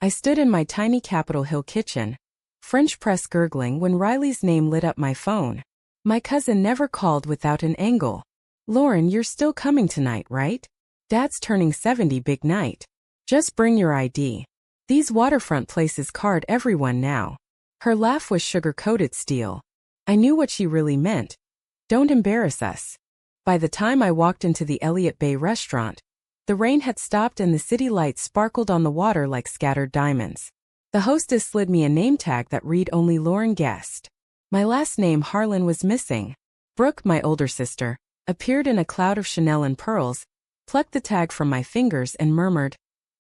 I stood in my tiny Capitol Hill kitchen, French press gurgling when Riley's name lit up my phone. My cousin never called without an angle. "Lauren, you're still coming tonight, right? Dad's turning 70, big night. Just bring your ID. These waterfront places card everyone now." Her laugh was sugar-coated steel. I knew what she really meant. Don't embarrass us. By the time I walked into the Elliott Bay restaurant, the rain had stopped and the city lights sparkled on the water like scattered diamonds. The hostess slid me a name tag that read only Lauren Guest. My last name, Harlan, was missing. Brooke, my older sister, appeared in a cloud of Chanel and pearls, plucked the tag from my fingers and murmured,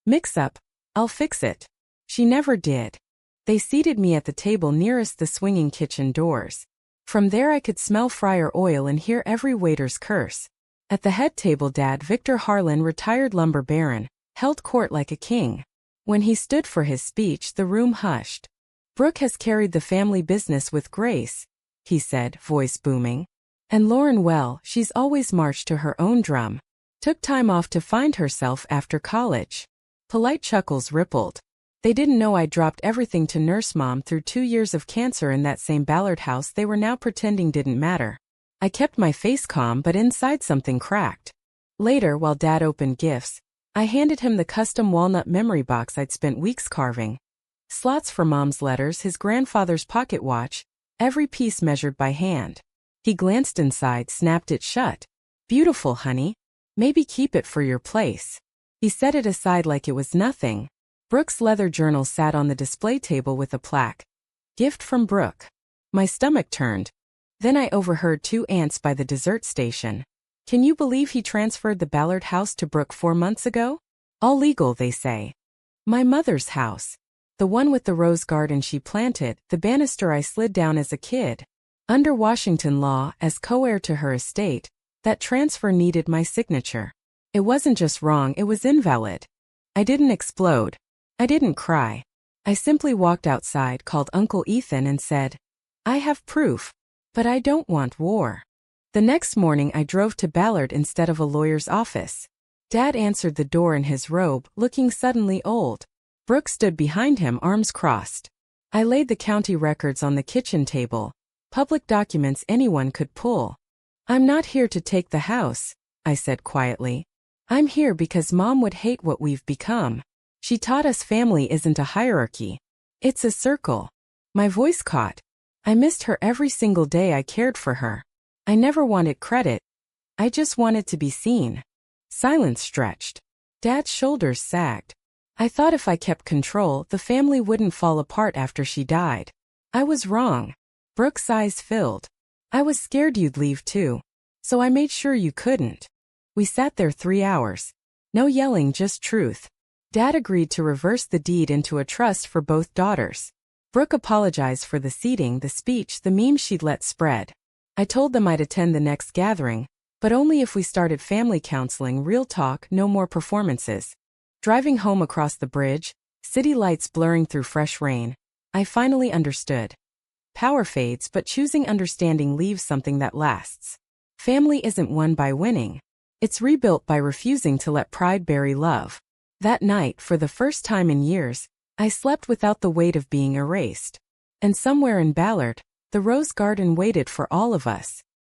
"Mix up, I'll fix it." She never did. They seated me at the table nearest the swinging kitchen doors. From there I could smell fryer oil and hear every waiter's curse. At the head table, Dad, Victor Harlan, retired lumber baron, held court like a king. When he stood for his speech, the room hushed. "Brooke has carried the family business with grace," he said, voice booming. "And Lauren, well, she's always marched to her own drum. Took time off to find herself after college." Polite chuckles rippled. They didn't know I dropped everything to nurse Mom through 2 years of cancer in that same Ballard house they were now pretending didn't matter. I kept my face calm, but inside something cracked. Later, while Dad opened gifts, I handed him the custom walnut memory box I'd spent weeks carving. Slots for Mom's letters, his grandfather's pocket watch, every piece measured by hand. He glanced inside, snapped it shut. "Beautiful, honey. Maybe keep it for your place." He set it aside like it was nothing. Brooke's leather journal sat on the display table with a plaque. "Gift from Brooke." My stomach turned. Then I overheard 2 aunts by the dessert station. "Can you believe he transferred the Ballard house to Brooke 4 months ago? All legal, they say." My mother's house. The one with the rose garden she planted, the banister I slid down as a kid. Under Washington law, as co-heir to her estate, that transfer needed my signature. It wasn't just wrong, it was invalid. I didn't explode. I didn't cry. I simply walked outside, called Uncle Ethan and said, "I have proof, but I don't want war." The next morning I drove to Ballard instead of a lawyer's office. Dad answered the door in his robe, looking suddenly old. Brooke stood behind him, arms crossed. I laid the county records on the kitchen table, public documents anyone could pull. "I'm not here to take the house," I said quietly. "I'm here because Mom would hate what we've become. She taught us family isn't a hierarchy. It's a circle." My voice caught. I missed her every single day I cared for her. I never wanted credit. I just wanted to be seen. Silence stretched. Dad's shoulders sagged. I thought if I kept control, the family wouldn't fall apart after she died. I was wrong. Brooke's eyes filled. "I was scared you'd leave too. So I made sure you couldn't." We sat there 3 hours. No yelling, just truth. Dad agreed to reverse the deed into a trust for both daughters. Brooke apologized for the seating, the speech, the memes she'd let spread. I told them I'd attend the next gathering, but only if we started family counseling, real talk, no more performances. Driving home across the bridge, city lights blurring through fresh rain, I finally understood. Power fades, but choosing understanding leaves something that lasts. Family isn't won by winning. It's rebuilt by refusing to let pride bury love. That night, for the first time in years, I slept without the weight of being erased. And somewhere in Ballard, the rose garden waited for all of us.